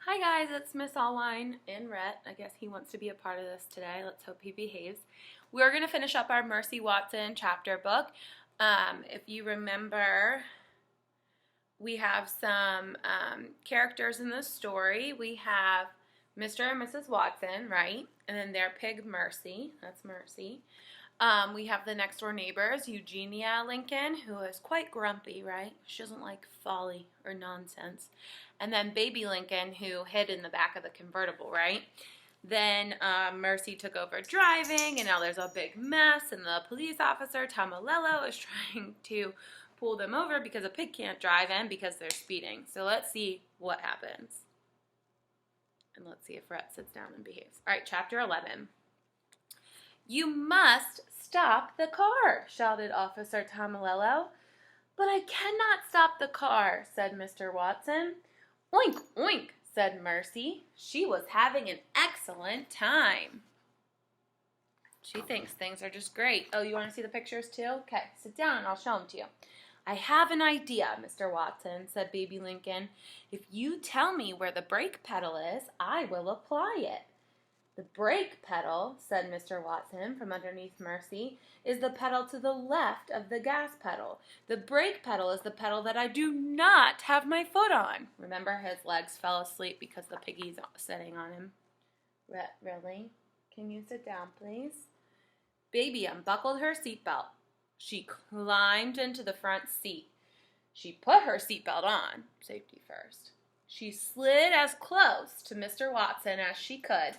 Hi guys, it's Miss Allwine in Rhett. I guess he wants to be a part of this today. Let's hope he behaves. We're going to finish up our Mercy Watson chapter book. If you remember, we have some characters in the story. We have Mr. and Mrs. Watson, right? And then their pig Mercy. That's Mercy. We have the next door neighbors, Eugenia Lincoln, who is quite grumpy, right? She doesn't like folly or nonsense. And then baby Lincoln, who hid in the back of the convertible, right? Then Mercy took over driving, and now there's a big mess, and the police officer, Tamalello, is trying to pull them over because a pig can't drive in because they're speeding. So let's see what happens. And let's see if Rhett sits down and behaves. All right, chapter 11. "You must stop the car," shouted Officer Tamalello. "But I cannot stop the car," said Mr. Watson. "Oink, oink," said Mercy. She was having an excellent time. She thinks things are just great. Oh, you want to see the pictures too? Okay, sit down and I'll show them to you. "I have an idea, Mr. Watson," said baby Lincoln. "If you tell me where the brake pedal is, I will apply it." "The brake pedal," said Mr. Watson from underneath Mercy, "is the pedal to the left of the gas pedal. The brake pedal is the pedal that I do not have my foot on." Remember, his legs fell asleep because the piggy's sitting on him. Really? Can you sit down, please? Baby unbuckled her seatbelt. She climbed into the front seat. She put her seatbelt on, safety first. She slid as close to Mr. Watson as she could.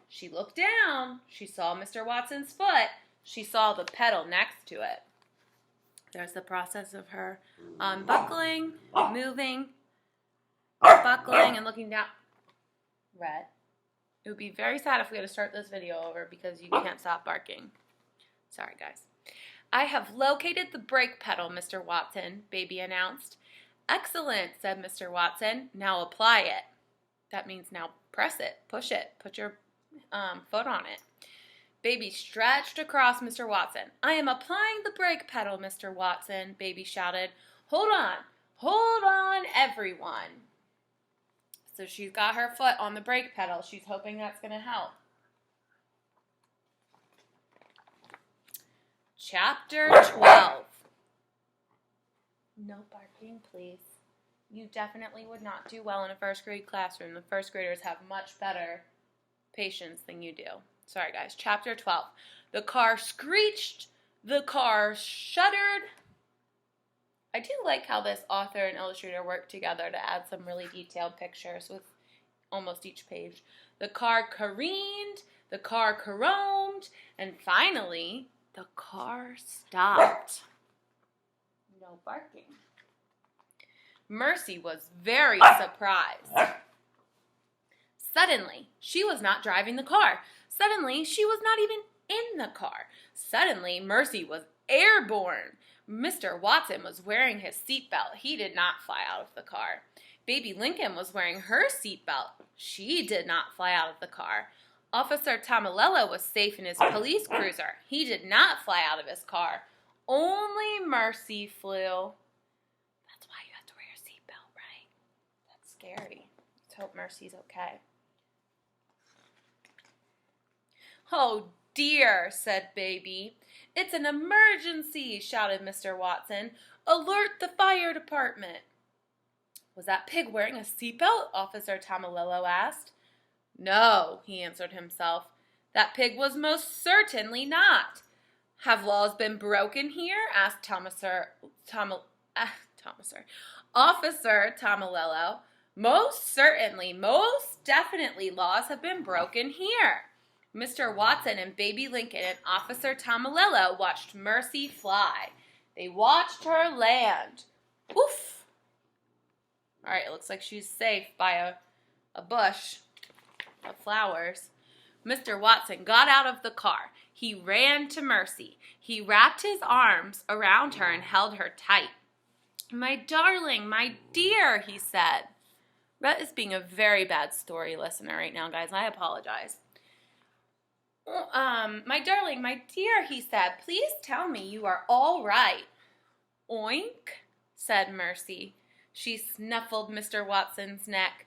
She looked down. She saw Mr. Watson's foot. She saw the pedal next to it. There's the process of her unbuckling, moving, buckling, and looking down. Rhett, it would be very sad if we had to start this video over because you can't stop barking. Sorry, guys. "I have located the brake pedal, Mr. Watson," Baby announced. "Excellent," said Mr. Watson. "Now apply it." That means now press it, push it, put your foot on it. Baby stretched across Mr. Watson. "I am applying the brake pedal, Mr. Watson," Baby shouted. Hold on, everyone." So she's got her foot on the brake pedal. She's hoping that's going to help. Chapter 12. No barking, please. You definitely would not do well in a first grade classroom. The first graders have much better patience than you do. Sorry, guys. Chapter 12. The car screeched. The car shuddered. I do like how this author and illustrator worked together to add some really detailed pictures with almost each page. The car careened. The car caromed. And finally, the car stopped. No barking. Mercy was very surprised. Suddenly, she was not driving the car. Suddenly, she was not even in the car. Suddenly, Mercy was airborne. Mr. Watson was wearing his seatbelt. He did not fly out of the car. Baby Lincoln was wearing her seatbelt. She did not fly out of the car. Officer Tamalello was safe in his police cruiser. He did not fly out of his car. Only Mercy flew. That's why you have to wear your seatbelt, right? That's scary. Let's hope Mercy's okay. "Oh dear," said Baby. "It's an emergency," shouted Mr. Watson. "Alert the fire department." "Was that pig wearing a seatbelt?" Officer Tamalello asked. "No," he answered himself. "That pig was most certainly not." "Have laws been broken here?" asked Officer Tamalello. "Most certainly, most definitely laws have been broken here." Mr. Watson and Baby Lincoln and Officer Tamalello watched Mercy fly. They watched her land. Woof! All right, it looks like she's safe by a bush of flowers. Mr. Watson got out of the car. He ran to Mercy. He wrapped his arms around her and held her tight. "My darling, my dear," he said. Rhett is being a very bad story listener right now, guys. I apologize. "My darling, my dear," he said, "please tell me you are all right." "Oink," said Mercy. She snuffled Mr. Watson's neck.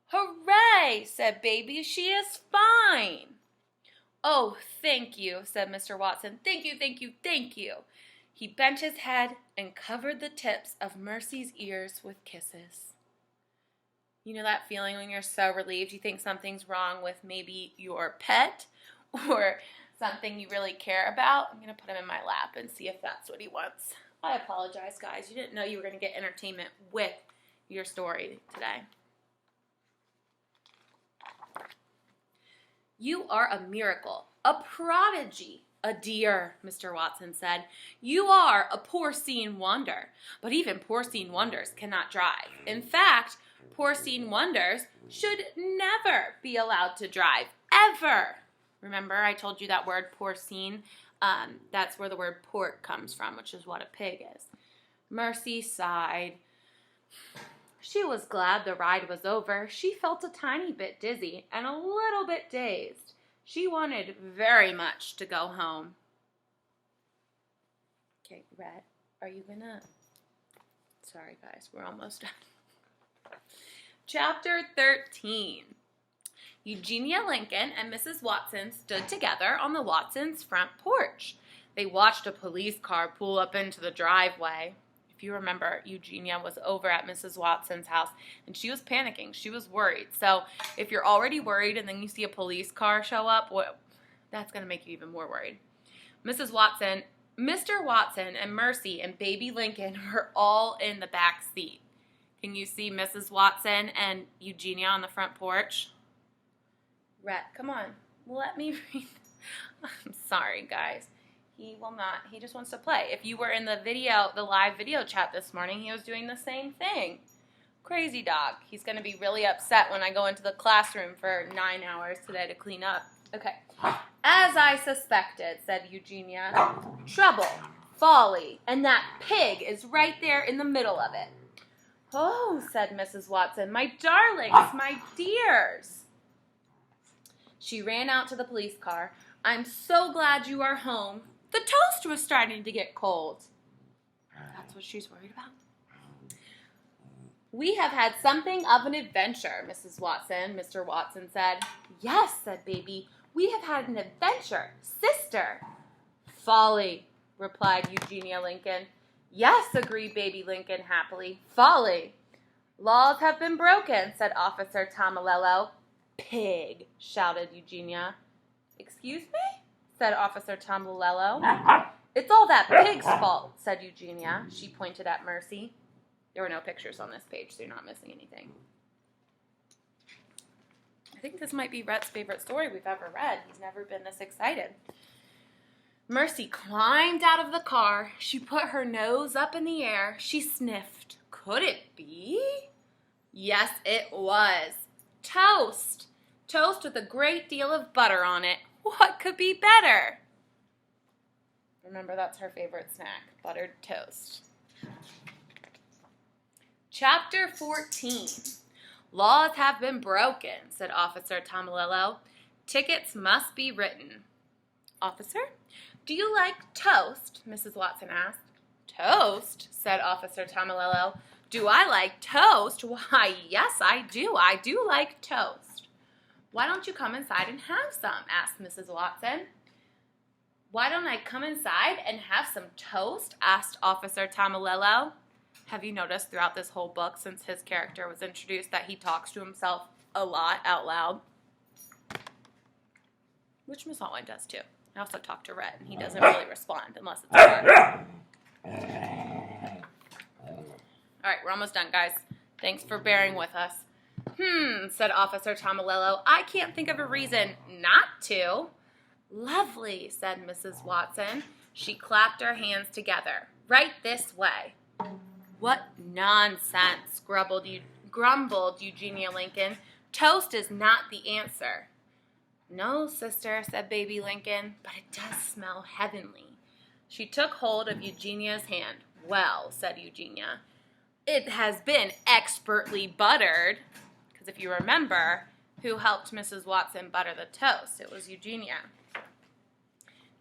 "Hooray!" said Baby. "She is fine." "Oh, thank you," said Mr. Watson. "Thank you, thank you, thank you." He bent his head and covered the tips of Mercy's ears with kisses. You know that feeling when you're so relieved you think something's wrong with maybe your pet or something you really care about? I'm going to put him in my lap and see if that's what he wants. I apologize, guys. You didn't know you were going to get entertainment with your story today. "You are a miracle, a prodigy, a dear," Mr. Watson said. "You are a porcine wonder, but even porcine wonders cannot drive. In fact, porcine wonders should never be allowed to drive, ever." Remember, I told you that word porcine? That's where the word pork comes from, which is what a pig is. Mercy sighed. She was glad the ride was over. She felt a tiny bit dizzy and a little bit dazed. She wanted very much to go home. Okay, Rhett, are you gonna... Sorry, guys, we're almost done. Chapter 13. Eugenia Lincoln and Mrs. Watson stood together on the Watsons' front porch. They watched a police car pull up into the driveway. If you remember, Eugenia was over at Mrs. Watson's house, and she was panicking. She was worried. So if you're already worried and then you see a police car show up, that's going to make you even more worried. Mrs. Watson, Mr. Watson, and Mercy and Baby Lincoln were all in the back seat. Can you see Mrs. Watson and Eugenia on the front porch? Rhett, come on. Let me read. I'm sorry, guys. He will not. He just wants to play. If you were in the live video chat this morning, he was doing the same thing. Crazy dog. He's going to be really upset when I go into the classroom for 9 hours today to clean up. Okay. "As I suspected," said Eugenia. "Trouble, folly, and that pig is right there in the middle of it." "Oh," said Mrs. Watson, "my darlings, my dears." She ran out to the police car. "I'm so glad you are home. The toast was starting to get cold." That's what she's worried about. "We have had something of an adventure, Mrs. Watson," Mr. Watson said. "Yes," said Baby, "we have had an adventure. Sister." "Folly," replied Eugenia Lincoln. "Yes," agreed Baby Lincoln happily. "Folly." "Laws have been broken," said Officer Tomalello. "Pig," shouted Eugenia. "Excuse me?" said Officer Tomalello. "It's all that pig's fault," said Eugenia. She pointed at Mercy. There were no pictures on this page, so you're not missing anything. I think this might be Rhett's favorite story we've ever read. He's never been this excited. Mercy climbed out of the car. She put her nose up in the air. She sniffed. Could it be? Yes, it was. Toast. Toast with a great deal of butter on it. What could be better? Remember, that's her favorite snack, buttered toast. Chapter 14. "Laws have been broken," said Officer Tomalello. "Tickets must be written." "Officer, do you like toast?" Mrs. Watson asked. "Toast?" said Officer Tomalello. "Do I like toast? Why, yes, I do. I do like toast." "Why don't you come inside and have some?" asked Mrs. Watson. "Why don't I come inside and have some toast?" asked Officer Tomalello. Have you noticed throughout this whole book, since his character was introduced, that he talks to himself a lot out loud? Which Miss Hotline does too. I also talk to Rhett, and he doesn't really respond unless it's hard. All right, we're almost done, guys. Thanks for bearing with us. Said Officer Tomalello. "I can't think of a reason not to." "Lovely," said Mrs. Watson. She clapped her hands together. "Right this way." "What nonsense," grumbled Eugenia Lincoln. "Toast is not the answer." "No, sister," said Baby Lincoln, "but it does smell heavenly." She took hold of Eugenia's hand. "Well," said Eugenia, "it has been expertly buttered." Because if you remember, who helped Mrs. Watson butter the toast? It was Eugenia.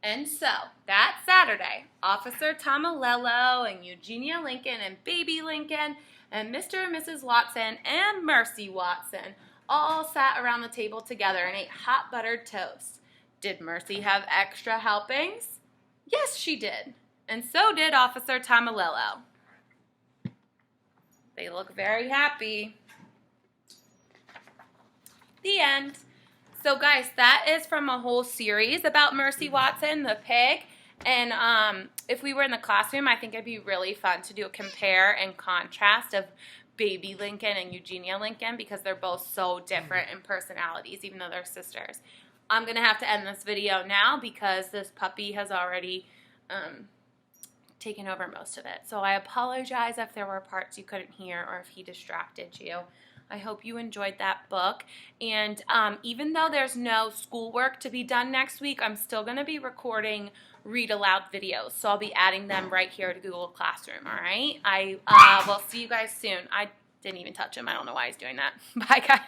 And so, that Saturday, Officer Tomalello and Eugenia Lincoln and Baby Lincoln And Mr. and Mrs. Watson and Mercy Watson all sat around the table together and ate hot buttered toast. Did Mercy have extra helpings? Yes, she did. And so did Officer Tomalillo. They look very happy. The end. So guys, that is from a whole series about Mercy Watson, the pig. And if we were in the classroom, I think it'd be really fun to do a compare and contrast of baby Lincoln and Eugenia Lincoln, because they're both so different in personalities, even though they're sisters. I'm going to have to end this video now because this puppy has already taken over most of it. So I apologize if there were parts you couldn't hear or if he distracted you. I hope you enjoyed that book. And even though there's no schoolwork to be done next week, I'm still going to be recording read aloud videos. So I'll be adding them right here to Google Classroom, all right? I will see you guys soon. I didn't even touch him. I don't know why he's doing that. Bye, guys.